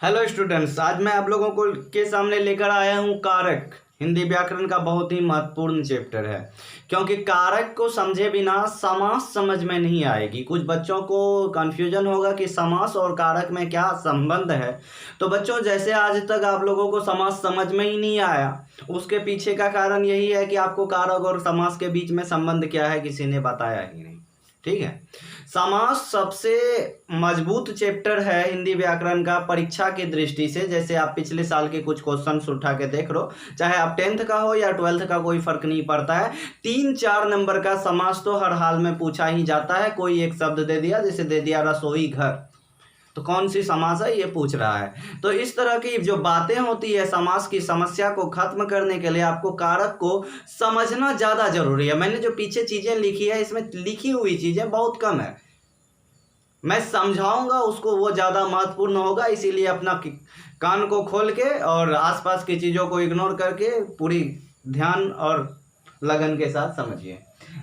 Hello students, आज मैं आप लोगों को के सामने लेकर आया हूँ कारक। हिंदी व्याकरण का बहुत ही महत्वपूर्ण चैप्टर है, क्योंकि कारक को समझे बिना समास समझ में नहीं आएगी। कुछ बच्चों को कन्फ्यूजन होगा कि समास और कारक में क्या संबंध है। तो बच्चों, जैसे आज तक आप लोगों को समास समझ में ही नहीं आया, उसके पीछे का कारण यही है कि आपको कारक और समास के बीच में संबंध क्या है किसी ने बताया ही नहीं। ठीक है, समास सबसे मजबूत चैप्टर है हिंदी व्याकरण का परीक्षा की दृष्टि से। जैसे आप पिछले साल के कुछ क्वेश्चंस उठा के देख लो, चाहे आप 10th का हो या 12th का, कोई फर्क नहीं पड़ता है। 3-4 नंबर का समास तो हर हाल में पूछा ही जाता है। कोई एक शब्द दे दिया, जैसे दे दिया रसोई घर, तो कौन सी समास है ये पूछ रहा है। तो इस तरह की जो बातें होती है, समास की समस्या को खत्म करने के लिए आपको कारक को समझना ज़्यादा जरूरी है। मैंने जो पीछे चीज़ें लिखी है, इसमें लिखी हुई चीज़ें बहुत कम है, मैं समझाऊंगा उसको, वो ज़्यादा महत्वपूर्ण होगा। इसीलिए अपना कान को खोल के और आसपास की चीज़ों को इग्नोर करके पूरी ध्यान और लगन के साथ समझिए।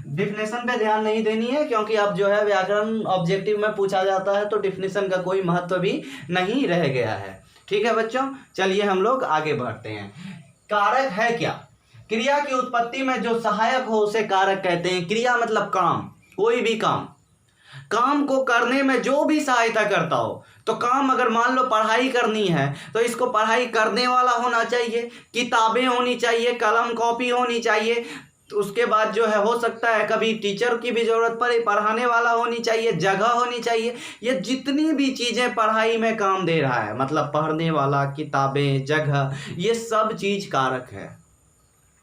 डिफिनेशन पे ध्यान नहीं देनी है, क्योंकि अब जो है व्याकरण ऑब्जेक्टिव में पूछा जाता है तो डिफिनेशन का कोई महत्व भी नहीं रह गया है। ठीक है बच्चों, चलिए हम लोग आगे बढ़ते हैं। कारक है क्या? क्रिया की उत्पत्ति में जो सहायक हो उसे कारक कहते हैं। क्रिया मतलब काम, कोई भी काम को करने में जो भी सहायता करता हो। तो काम अगर मान लो पढ़ाई करनी है तो इसको पढ़ाई करने वाला होना चाहिए, किताबें होनी चाहिए, कलम कॉपी होनी चाहिए। तो उसके बाद जो है, हो सकता है कभी टीचर की भी जरूरत पड़े, पढ़ाने वाला होनी चाहिए, जगह होनी चाहिए। ये जितनी भी चीज़ें पढ़ाई में काम दे रहा है, मतलब पढ़ने वाला, किताबें, जगह, ये सब चीज़ कारक है।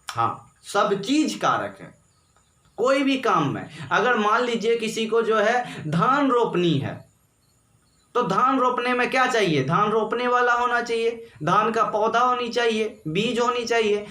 हाँ, सब चीज़ कारक है। कोई भी काम में अगर मान लीजिए किसी को जो है धान रोपनी है, तो धान रोपने में क्या चाहिए? धान रोपने वाला होना चाहिए, धान का पौधा होनी चाहिए, बीज होनी चाहिए,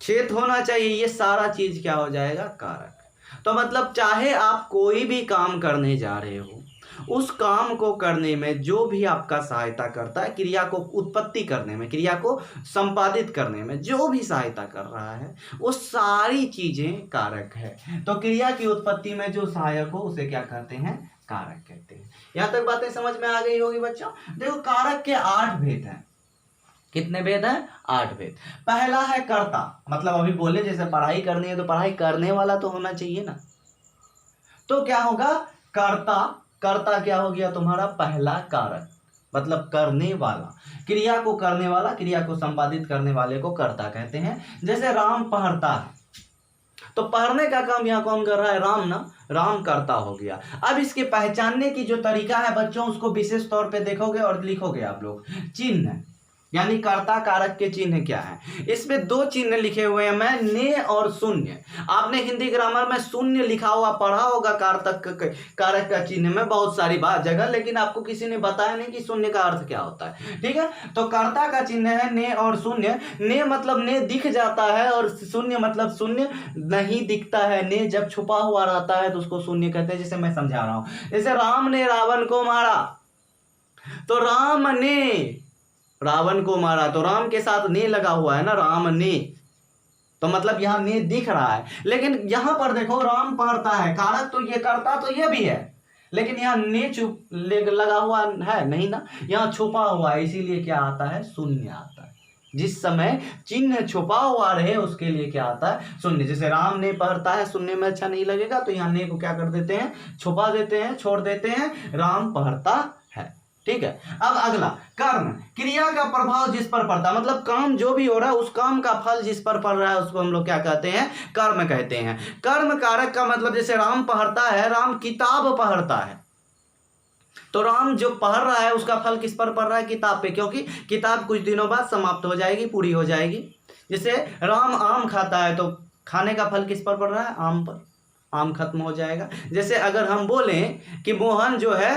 खेत होना चाहिए। ये सारा चीज क्या हो जाएगा? कारक। तो मतलब चाहे आप कोई भी काम करने जा रहे हो, उस काम को करने में जो भी आपका सहायता करता है, क्रिया को उत्पत्ति करने में, क्रिया को संपादित करने में जो भी सहायता कर रहा है, वो सारी चीजें कारक है। तो क्रिया की उत्पत्ति में जो सहायक हो उसे क्या कहते हैं? कारक कहते हैं। यहां तक बातें समझ में आ गई होगी बच्चों। देखो, कारक के 8 भेद हैं। कितने भेद हैं? 8 भेद। पहला है कर्ता, मतलब अभी बोले जैसे पढ़ाई करनी है तो पढ़ाई करने वाला तो होना चाहिए ना। तो क्या होगा? कर्ता। कर्ता क्या हो गया तुम्हारा? पहला कारक, मतलब करने वाला, क्रिया को करने वाला, क्रिया को संपादित करने वाले को कर्ता कहते हैं। जैसे राम पढ़ता है, तो पढ़ने का काम यहाँ कौन कर रहा है? राम ना, राम कर्ता हो गया। अब इसके पहचानने की जो तरीका है बच्चों, उसको विशेष तौर पे देखोगे और लिखोगे आप लोग। चिन्ह, यानी कर्ता कारक के चिन्ह क्या है? इसमें 2 चिन्ह लिखे हुए हैं, मैं ने और शून्य। आपने हिंदी ग्रामर में शून्य लिखा हुआ पढ़ा होगा कारक का चिन्ह में बहुत सारी बात जगह, लेकिन आपको किसी ने बताया नहीं कि शून्य का अर्थ क्या होता है। ठीक है, तो कर्ता का चिन्ह है ने और शून्य। ने मतलब ने दिख जाता है, और शून्य मतलब शून्य नहीं दिखता है। ने जब छुपा हुआ रहता है तो उसको शून्य कहते हैं। जैसे मैं समझा रहा हूं, जैसे राम ने रावण को मारा, तो राम ने रावण को मारा, तो राम के साथ ने लगा हुआ है ना, राम ने, तो मतलब यहां ने दिख रहा है। लेकिन यहां पर देखो, राम पढ़ता है, कारक तो ये, करता तो ये भी है, लेकिन यहाँ ने लगा हुआ है नहीं ना, यहाँ छुपा हुआ है, इसीलिए क्या आता है? शून्य आता है। जिस समय चिन्ह छुपा हुआ रहे उसके लिए क्या आता है? शून्य। जैसे राम ने पढ़ता है, सुनने में अच्छा नहीं लगेगा, तो यहाँ ने को क्या कर देते हैं? छुपा देते हैं, छोड़ देते हैं, राम पढ़ता है। ठीक है, अब अगला कर्म, क्रिया का प्रभाव जिस पर पड़ता है, मतलब काम जो भी हो रहा है उस काम का फल जिस पर पड़ रहा है उसको हम लोग क्या कहते हैं? कर्म कहते हैं। कर्म कारक का मतलब, जैसे राम पढ़ता है, राम किताब पढ़ता है, तो राम जो पढ़ रहा है उसका फल किस पर पड़ रहा है? किताब पे, क्योंकि किताब कुछ दिनों बाद समाप्त हो जाएगी, पूरी हो जाएगी। जैसे राम आम खाता है, तो खाने का फल किस पर पड़ रहा है? आम पर, आम खत्म हो जाएगा। जैसे अगर हम बोलें कि मोहन जो है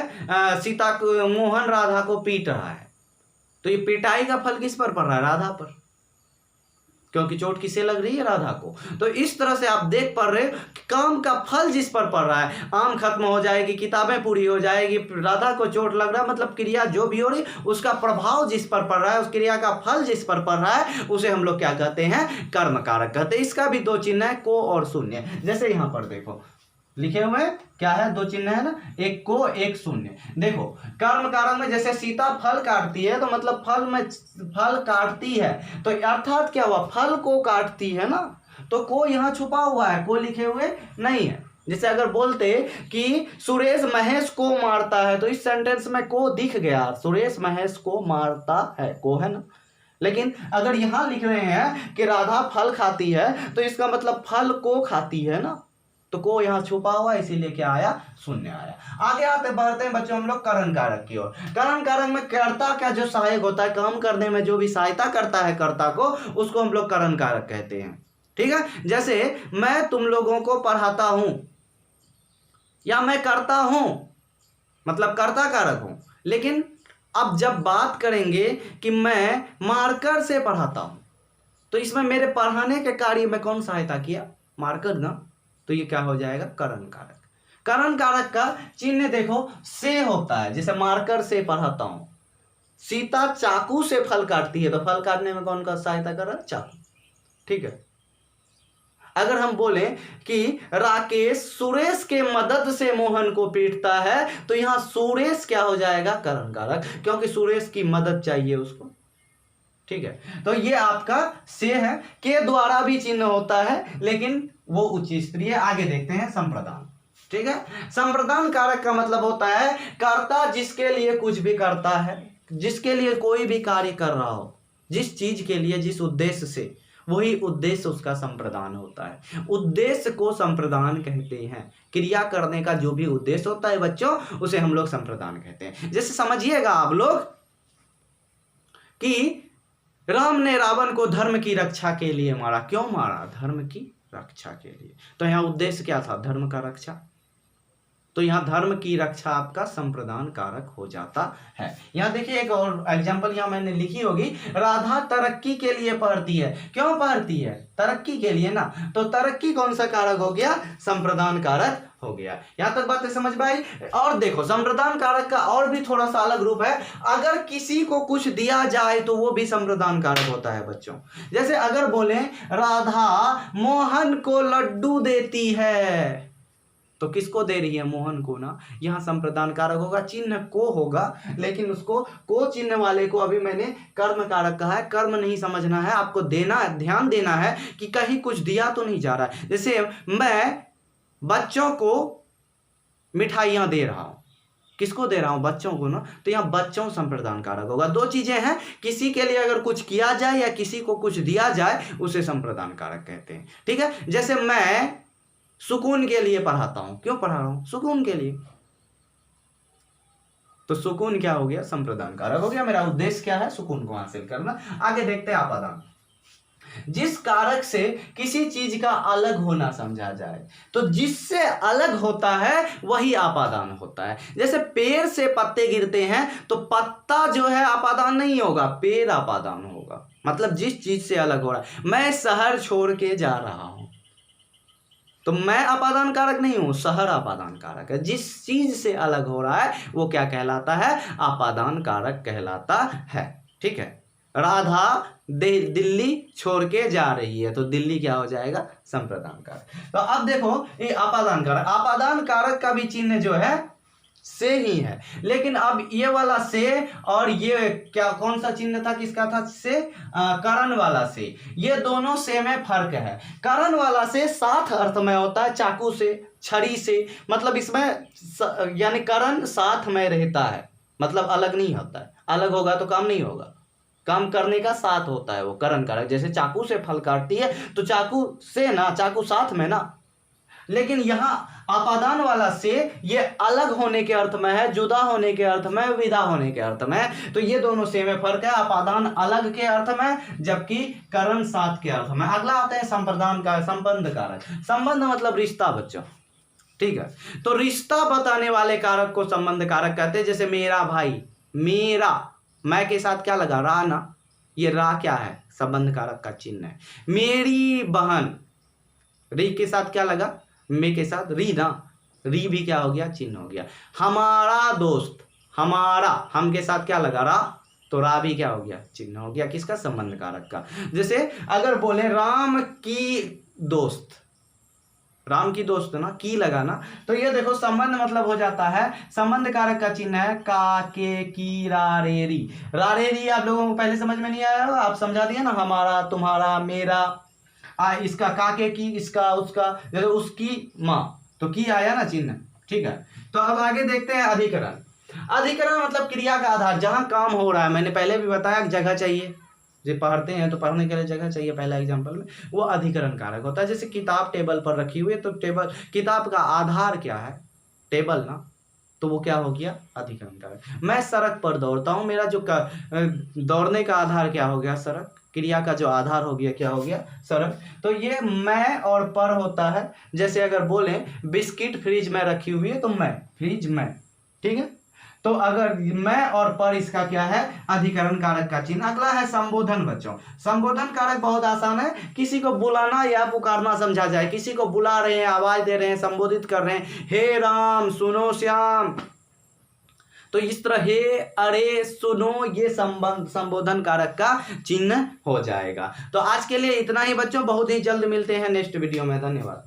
मोहन राधा को पीट रहा है, तो ये पिटाई का फल किस पर पड़ रहा है? राधा पर, क्योंकि चोट किसे लग रही है? राधा को। तो इस तरह से आप देख पा रहे हो कि काम का फल जिस पर पड़ रहा है, आम खत्म हो जाएगी, किताबें पूरी हो जाएगी, राधा को चोट लग रहा है, मतलब क्रिया जो भी हो रही उसका प्रभाव जिस पर पड़ रहा है, उस क्रिया का फल जिस पर पड़ रहा है, उसे हम लोग क्या कहते हैं? कर्म कारक कहते हैं। इसका भी 2 चिन्ह है, को और शून्य। जैसे यहाँ पर देखो, लिखे हुए क्या है, दो चिन्ह है ना, एक को एक शून्य। देखो कर्म कारक में जैसे सीता फल काटती है तो मतलब फल काटती है, तो अर्थात क्या हुआ, फल को काटती है ना, तो को यहाँ छुपा हुआ है, को लिखे हुए नहीं है। जैसे अगर बोलते कि सुरेश महेश को मारता है, तो इस सेंटेंस में को दिख गया, सुरेश महेश को मारता है, को है ना। लेकिन अगर यहां लिख रहे हैं कि राधा फल खाती है, तो इसका मतलब फल को खाती है ना, तो को यहाँ छुपा हुआ, इसीलिए क्या आया, शून्य आया। आगे आते बढ़ते हैं बच्चों हम लोग करण कारक की ओर। करण कारक में कर्ता का जो सहायक होता है, काम करने में जो भी सहायता करता है कर्ता को, उसको हम लोग करण कारक कहते हैं। ठीक है, जैसे मैं तुम लोगों को पढ़ाता हूं या मैं करता हूं, मतलब कर्ता कारक हूं। लेकिन अब जब बात करेंगे कि मैं मार्कर से पढ़ाता हूं, तो इसमें मेरे पढ़ाने के कार्य में कौन सहायता किया, मार्कर ना, तो ये क्या हो जाएगा, करण कारक। करण कारक का चिन्ह देखो से होता है, जैसे मार्कर से पढ़ाता हूं। सीता चाकू से फल काटती है, तो फल काटने में कौन का सहायता कर रहा है, चाकू। ठीक है, अगर हम बोले कि राकेश सुरेश के मदद से मोहन को पीटता है, तो यहां सुरेश क्या हो जाएगा, करण कारक, क्योंकि सुरेश की मदद चाहिए उसको। ठीक है, तो ये आपका से है। के द्वारा भी चिन्ह होता है, लेकिन वो उच्च स्तरीय। आगे देखते हैं संप्रदान। ठीक है, संप्रदान कारक का मतलब होता है कर्ता जिसके लिए कुछ भी करता है, जिसके लिए कोई भी कार्य कर रहा हो, जिस चीज के लिए, जिस उद्देश्य से, वही उद्देश्य उसका संप्रदान होता है। उद्देश्य को संप्रदान कहते हैं। क्रिया करने का जो भी उद्देश्य होता है बच्चों, उसे हम लोग संप्रदान कहते हैं। जैसे समझिएगा आप लोग कि राम ने रावण को धर्म की रक्षा के लिए मारा। क्यों मारा, धर्म की रक्षा के लिए। तो यहाँ उद्देश्य क्या था, धर्म का रक्षा। तो यहाँ धर्म की रक्षा आपका संप्रदान कारक हो जाता है। यहाँ देखिए एक और एग्जांपल यहाँ मैंने लिखी होगी, राधा तरक्की के लिए पढ़ती है। क्यों पढ़ती है, तरक्की के लिए ना, तो तरक्की कौन सा कारक हो गया, संप्रदान कारक हो गया। यहां तक बातें समझ में आई। और देखो संप्रदान कारक का और भी थोड़ा सा अलग रूप है। अगर किसी को कुछ दिया जाए तो वो भी संप्रदान कारक होता है बच्चों। जैसे अगर बोले राधा मोहन को लड्डू देती है, तो किसको दे रही है, मोहन को ना। यहां संप्रदान कारक होगा, चिन्ह को होगा, लेकिन उसको को चिन्ह वाले को अभी मैंने कर्म कारक कहा है। कर्म नहीं समझना है आपको, देना ध्यान देना है कि कहीं कुछ दिया तो नहीं जा रहा है। जैसे मैं बच्चों को मिठाइयां दे रहा हूं, किसको दे रहा हूं, बच्चों को ना, तो यहां बच्चों संप्रदान कारक होगा। दो चीजें हैं, किसी के लिए अगर कुछ किया जाए या किसी को कुछ दिया जाए, उसे संप्रदान कारक कहते हैं। ठीक है, जैसे मैं सुकून के लिए पढ़ाता हूं। क्यों पढ़ा रहा हूं, सुकून के लिए, तो सुकून क्या हो गया, संप्रदान कारक हो गया। मेरा उद्देश्य क्या है, सुकून को हासिल करना। आगे देखते हैं आपादान। जिस कारक से किसी चीज का अलग होना समझा जाए, तो जिससे अलग होता है वही आपादान होता है। जैसे पेड़ से पत्ते गिरते हैं, तो पत्ता जो है आपादान नहीं होगा, पेड़ आपादान होगा। मतलब जिस चीज से अलग हो रहा है, मैं शहर छोड़ के जा रहा हूं, तो मैं आपादान कारक नहीं हूं, शहर आपादान कारक है। जिस चीज से अलग हो रहा है वो क्या कहलाता है, आपादान कारक कहलाता है। ठीक है, राधा दिल्ली छोड़ के जा रही है, तो दिल्ली क्या हो जाएगा, संप्रदान कारक। तो अब देखो ये आपादान कारक, आपादान कारक का भी चिन्ह जो है से ही है। लेकिन अब ये वाला से और ये क्या, कौन सा चिन्ह था, किसका था, से करण वाला से, ये दोनों से में फर्क है। करण वाला से साथ अर्थ में होता है, चाकू से, छड़ी से, मतलब इसमें यानी करण साथ में रहता है, मतलब अलग नहीं होता है। अलग होगा तो काम नहीं होगा, काम करने का साथ होता है वो करण कारक। जैसे चाकू से फल काटती है, तो चाकू से ना, चाकू साथ में ना। लेकिन यहां आपादान वाला से ये अलग होने के अर्थ में है, जुदा होने के अर्थ में, विदा होने के अर्थ में। तो ये दोनों से में फर्क है, आपादान अलग के अर्थ में जबकि करण साथ के अर्थ में। अगला आता है संप्रदान का संबंध कारक। संबंध मतलब रिश्ता बच्चों। ठीक है, तो रिश्ता बताने वाले कारक को संबंध कारक कहते हैं। जैसे मेरा भाई, मेरा, मैं के साथ क्या लगा, रा ना, ये रा क्या है, संबंध कारक का चिन्ह है। मेरी बहन, री के साथ क्या लगा, मे के साथ री ना, री भी क्या हो गया, चिन्ह हो गया। हमारा दोस्त, हमारा, हम के साथ क्या लगा, रा, तो रा भी क्या हो गया, चिन्ह हो गया, किसका, संबंध कारक का। जैसे अगर बोले राम की दोस्त, राम की दोस्त ना, की लगा ना, तो ये देखो संबंध मतलब हो जाता है, संबंध कारक का चिन्ह है का, के, की, रा, रे, री। रा, रे, री आप लोगों को पहले समझ में नहीं आया होगा, आप समझा दिया ना, हमारा, तुम्हारा, मेरा, इसका का, के, की, इसका, उसका, जैसे उसकी माँ, तो की आया ना चिन्ह, ठीक है। तो अब आगे देखते हैं अधिकरण। अधिकरण मतलब क्रिया का आधार, जहां काम हो रहा है। मैंने पहले भी बताया जगह चाहिए, जो पढ़ते हैं तो पढ़ने के लिए जगह चाहिए, पहला एग्जांपल में वो अधिकरण कारक होता है। जैसे किताब टेबल पर रखी हुई है, तो टेबल, किताब का आधार क्या है, टेबल ना, तो वो क्या हो गया, अधिकरण कारक। मैं सड़क पर दौड़ता हूँ, मेरा जो दौड़ने का आधार क्या हो गया, सड़क, क्रिया का जो आधार हो गया क्या हो गया, सड़क। तो ये मैं और पर होता है। जैसे अगर बोले बिस्किट फ्रिज में रखी हुई है, तो मैं, फ्रिज में, ठीक है। तो अगर मैं और पर, इसका क्या है, अधिकरण कारक का चिन्ह। अगला है संबोधन बच्चों। संबोधन कारक बहुत आसान है, किसी को बुलाना या पुकारना समझा जाए, किसी को बुला रहे हैं, आवाज दे रहे हैं, संबोधित कर रहे हैं, हे राम, सुनो श्याम, तो इस तरह हे, अरे, सुनो, ये संबोधन कारक का चिन्ह हो जाएगा। तो आज के लिए इतना ही बच्चों, बहुत ही जल्द मिलते हैं नेक्स्ट वीडियो में। धन्यवाद।